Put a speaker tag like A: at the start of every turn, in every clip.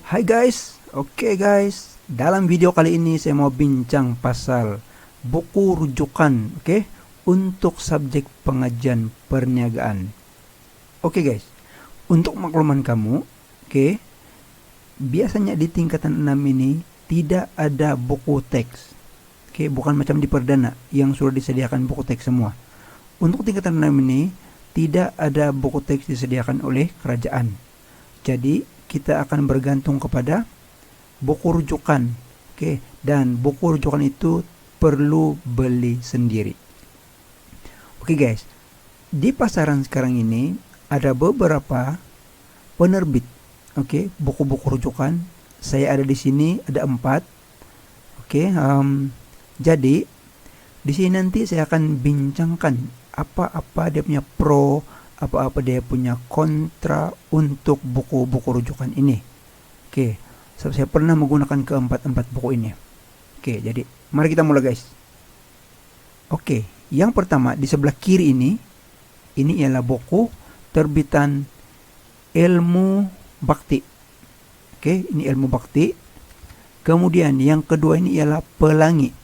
A: Hai guys, oke guys. Dalam video kali ini saya mau bincang pasal buku rujukan, untuk subjek pengajian perniagaan. Oke guys, untuk makluman kamu, biasanya di tingkatan 6 ini tidak ada buku teks. Bukan macam di perdana yang sudah disediakan buku teks semua. Untuk tingkatan 6 ini tidak ada buku teks disediakan oleh kerajaan. Jadi kita akan bergantung kepada buku rujukan, dan buku rujukan itu perlu beli sendiri. Oke guys, di pasaran sekarang ini ada beberapa penerbit, buku-buku rujukan. Saya ada di sini ada 4. Jadi di sini nanti saya akan bincangkan apa-apa dia punya pro, apa-apa dia punya kontra untuk buku-buku rujukan ini. Saya pernah menggunakan keempat buku ini. Jadi mari kita mulai guys. Yang pertama di sebelah kiri ini ialah buku terbitan Ilmu Bakti. Ini Ilmu Bakti. Kemudian yang kedua ini ialah Pelangi.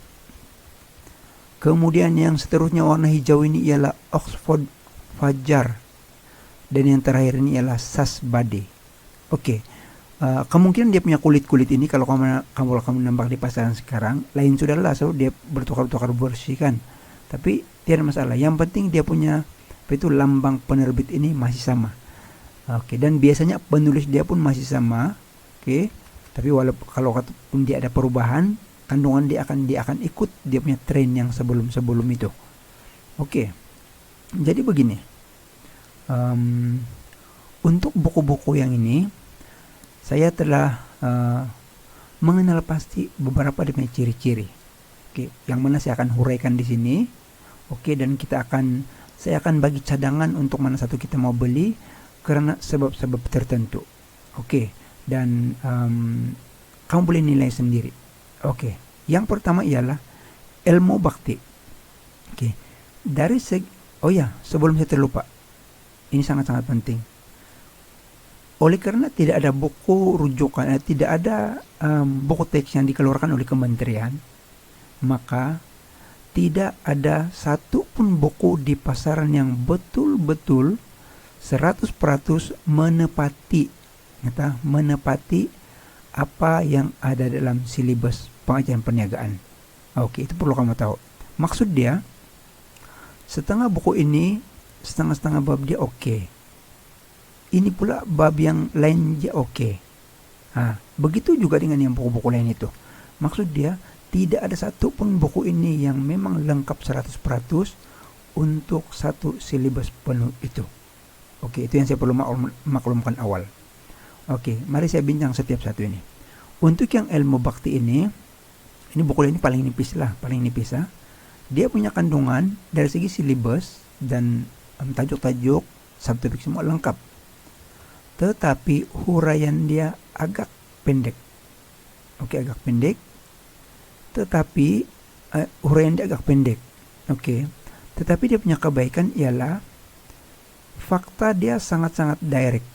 A: Kemudian yang seterusnya warna hijau ini ialah Oxford Fajar. Dan yang terakhir ini ialah Sasbade. Kemungkinan dia punya kulit ini kalau kamu nampak di pasaran sekarang, lain sudahlah, so dia bertukar-tukar bersih kan. Tapi tidak masalah. Yang penting dia punya lambang penerbit ini masih sama. Dan biasanya penulis dia pun masih sama. Tapi walaupun kalau pun dia ada perubahan, kandungan dia akan ikut dia punya tren yang sebelum itu. Jadi begini. Untuk buku-buku yang ini saya telah mengenal pasti beberapa dari ciri-ciri. Yang mana saya akan huraikan di sini. Dan saya akan bagi cadangan untuk mana satu kita mau beli karena sebab-sebab tertentu. Dan kamu boleh nilai sendiri. Yang pertama ialah Ilmu Bakti. Dari segi sebelum saya terlupa, ini sangat-sangat penting. Oleh karena tidak ada buku rujukan, tidak ada buku teks yang dikeluarkan oleh kementerian, maka tidak ada satu pun buku di pasaran yang betul-betul 100% menepati apa yang ada dalam silibus pengajian perniagaan. Itu perlu kamu tahu. Maksud dia, setengah buku ini, setengah bab dia ini pula bab yang lain dia begitu juga dengan yang buku-buku lain itu. Maksud dia, tidak ada satu pun buku ini yang memang lengkap 100% untuk satu silibus penuh itu. Itu yang saya perlu maklumkan awal. Mari saya bincang setiap satu ini. Untuk yang Ilmu Bakti ini buku ini paling nipis. Dia punya kandungan dari segi silibus dan tajuk-tajuk, subtopik semua lengkap. Tetapi huraian dia agak pendek. Agak pendek. Tetapi huraian dia agak pendek. Tetapi dia punya kebaikan ialah fakta dia sangat-sangat direct.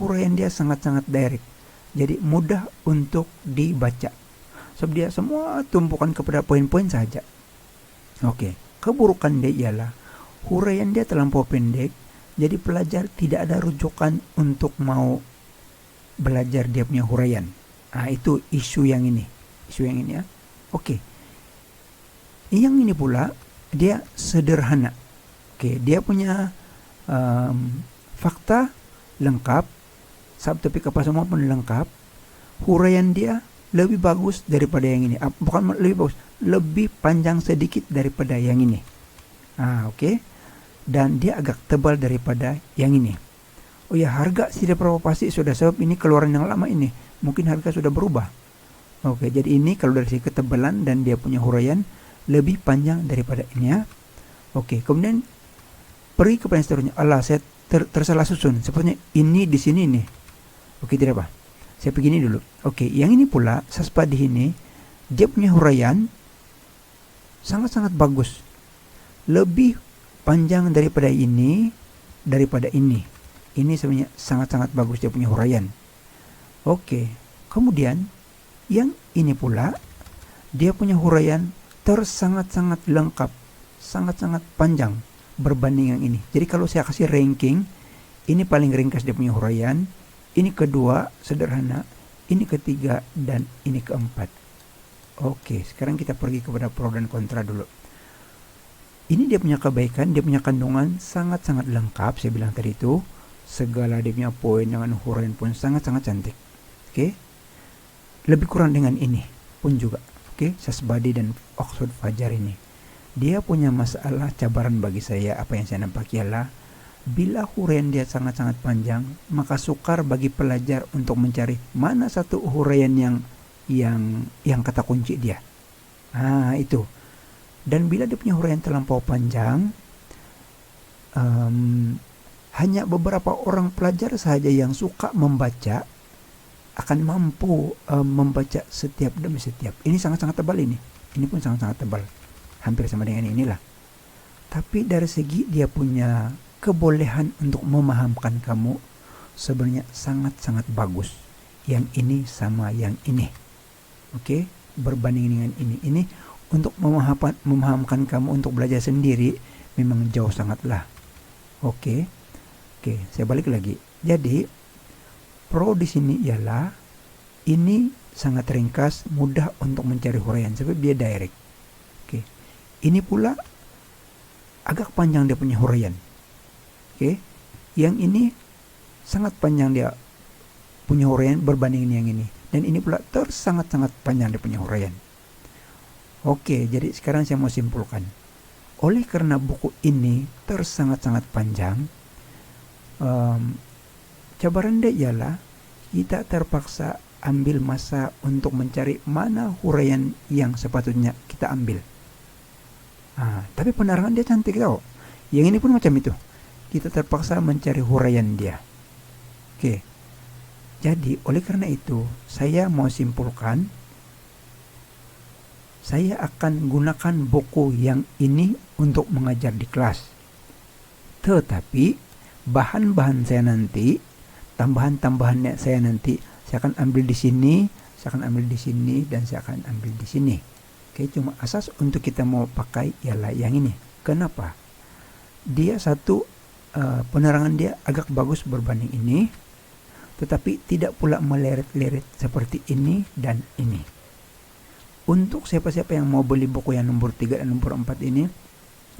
A: Huraian dia sangat-sangat direct. Jadi mudah untuk dibaca. Sebab dia semua tumpukan kepada poin-poin saja. Keburukan dia ialah huraian dia terlampau pendek. Jadi pelajar tidak ada rujukan untuk mau belajar dia punya huraian. Itu isu yang ini ya. Yang ini pula dia sederhana. Dia punya fakta lengkap, subtopik apa semua pun lengkap. Huraian dia lebih bagus daripada yang ini. Bukan lebih bagus, lebih panjang sedikit daripada yang ini. Dan dia agak tebal daripada yang ini. Harga tidak berapa pasti sudah, sebab ini keluaran yang lama ini. Mungkin harga sudah berubah. Jadi ini kalau dari segi ketebalan dan dia punya huraian lebih panjang daripada ini ya. Kemudian pergi kepada yang seterusnya. Saya tersalah susun. Sepertinya ini di sini nih. Tidak apa. Saya begini dulu. Yang ini pula Sasbade ini dia punya huraian sangat-sangat bagus. Lebih panjang daripada ini. Ini sebenarnya sangat-sangat bagus dia punya huraian. Oke, kemudian yang ini pula dia punya huraian sangat-sangat lengkap, sangat-sangat panjang berbanding yang ini. Jadi kalau saya kasih ranking, ini paling ringkas dia punya huraian, ini kedua sederhana, ini ketiga, dan ini keempat. Oke, sekarang kita pergi kepada pro dan kontra dulu. Ini dia punya kebaikan, dia punya kandungan sangat-sangat lengkap. Saya bilang tadi itu, segala dia punya poin dengan huraian pun sangat-sangat cantik. Oke, lebih kurang dengan ini pun juga. Oke, Sasbadi dan Oxford Fajar ini, dia punya masalah cabaran bagi saya. Apa yang saya nampak ialah bila huraian dia sangat-sangat panjang, maka sukar bagi pelajar untuk mencari mana satu huraian yang kata kunci dia. Itu. Dan bila dia punya huraian terlampau panjang, hanya beberapa orang pelajar saja yang suka membaca akan mampu membaca setiap demi setiap. Ini sangat-sangat tebal ini. Ini pun sangat-sangat tebal. Hampir sama dengan inilah. Tapi dari segi dia punya kebolehan untuk memahamkan kamu, sebenarnya sangat-sangat bagus. Yang ini sama yang ini. Oke, berbanding dengan ini. Ini untuk memahamkan kamu untuk belajar sendiri memang jauh sangatlah. Oke, saya balik lagi. Jadi pro di sini ialah ini sangat ringkas, mudah untuk mencari huraian sebab dia direct. Oke. Ini pula agak panjang dia punya huraian. Oke. Yang ini sangat panjang dia punya huraian berbanding yang ini. Dan ini pula sangat-sangat panjang dia punya huraian. Oke, jadi sekarang saya mau simpulkan. Oleh karena buku ini sangat-sangat panjang, cabaran dia ialah kita terpaksa ambil masa untuk mencari mana huraian yang sepatutnya kita ambil. Tapi penerangan dia cantik tau. Yang ini pun macam itu. Kita terpaksa mencari huraian dia. Oke. Jadi oleh karena itu saya mau simpulkan, saya akan gunakan buku yang ini untuk mengajar di kelas. Tetapi bahan-bahan saya nanti, tambahan-tambahannya saya nanti, saya akan ambil di sini, saya akan ambil di sini, dan saya akan ambil di sini. Oke, cuma asas untuk kita mau pakai ialah yang ini. Kenapa? Dia satu, penerangan dia agak bagus berbanding ini, tetapi tidak pula meleret-leret seperti ini dan ini. Untuk siapa-siapa yang mau beli buku yang nomor 3 dan nomor 4 ini,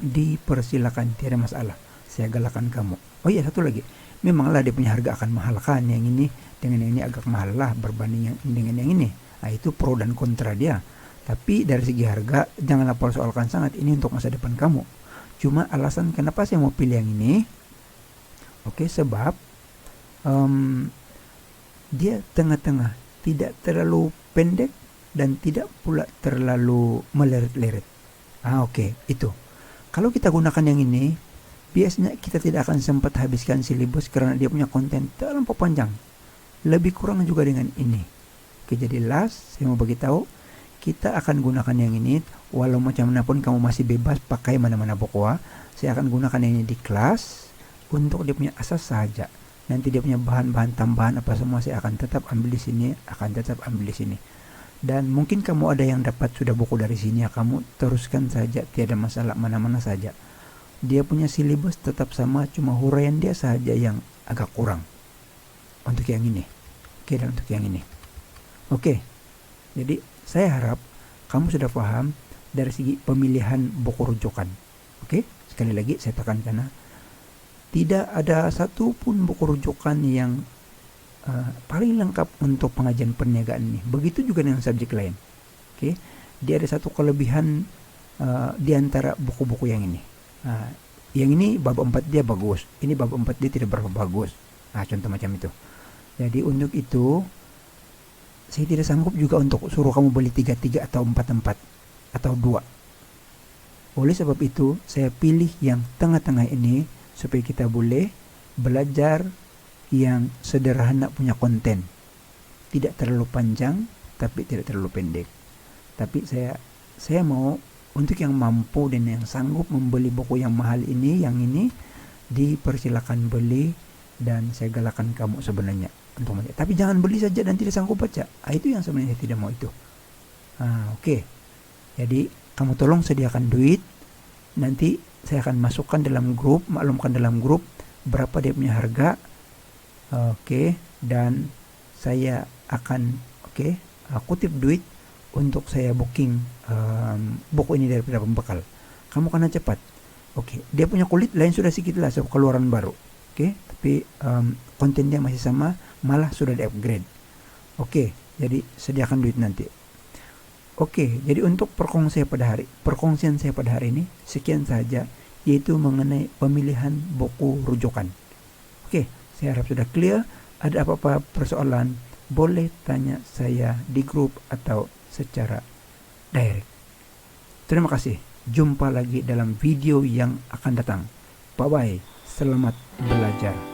A: dipersilakan, tiada masalah. Saya galakkan kamu. Oh iya, satu lagi. Memanglah dia punya harga akan mahal kan, yang ini dengan yang ini agak mahal lah berbanding yang dengan yang ini. Itu pro dan kontra dia. Tapi dari segi harga janganlah persoalkan sangat, ini untuk masa depan kamu. Cuma alasan kenapa saya mau pilih yang ini, sebab dia tengah-tengah, tidak terlalu pendek dan tidak pula terlalu meleret-leret. Itu. Kalau kita gunakan yang ini, biasanya kita tidak akan sempat habiskan silibus karena dia punya konten terlampau panjang. Lebih kurang juga dengan ini. Jadi last, saya mau beritahu, kita akan gunakan yang ini, walau macam mana pun kamu masih bebas pakai mana-mana buku. Saya akan gunakan yang ini di kelas untuk dia punya asas saja. Nanti dia punya bahan-bahan tambahan apa semua saya akan tetap ambil di sini, Dan mungkin kamu ada yang dapat sudah buku dari sini, kamu teruskan saja, tiada masalah mana-mana saja. Dia punya silibus tetap sama, cuma huraian dia saja yang agak kurang. Untuk yang ini. Dan untuk yang ini. Jadi saya harap kamu sudah paham dari segi pemilihan buku rujukan. Sekali lagi saya tekankan, tidak ada satupun buku rujukan yang paling lengkap untuk pengajian perniagaan ini. Begitu juga dengan subjek lain. Dia ada satu kelebihan di antara buku-buku yang ini. Yang ini bab 4 dia bagus, ini bab 4 dia tidak berapa bagus. Contoh macam itu. Jadi untuk itu saya tidak sanggup juga untuk suruh kamu beli 3-3 atau 4-4 atau 2. Oleh sebab itu saya pilih yang tengah-tengah ini supaya kita boleh belajar yang sederhana punya konten. Tidak terlalu panjang tapi tidak terlalu pendek. Tapi saya mau untuk yang mampu dan yang sanggup membeli buku yang mahal ini, yang ini dipersilakan beli, dan saya galakkan kamu sebenarnya untuk mencari. Tapi jangan beli saja dan tidak sanggup baca. Itu yang sebenarnya saya tidak mau itu. Oke. Jadi kamu tolong sediakan duit. Nanti saya akan masukkan dalam grup, maklumkan dalam grup berapa dia punya harga. Oke. Dan saya akan kutip duit untuk saya booking buku ini daripada pembekal. Kamu karena cepat. Dia punya kulit lain sudah sedikit lah keluaran baru. Tapi kontennya masih sama, malah sudah di-upgrade. Jadi sediakan duit nanti. Jadi untuk perkongsian saya pada hari ini sekian saja, yaitu mengenai pemilihan buku rujukan. Saya harap sudah clear. Ada apa-apa persoalan, boleh tanya saya di grup atau secara direct. Terima kasih. Jumpa lagi dalam video yang akan datang. Bye-bye. Selamat belajar.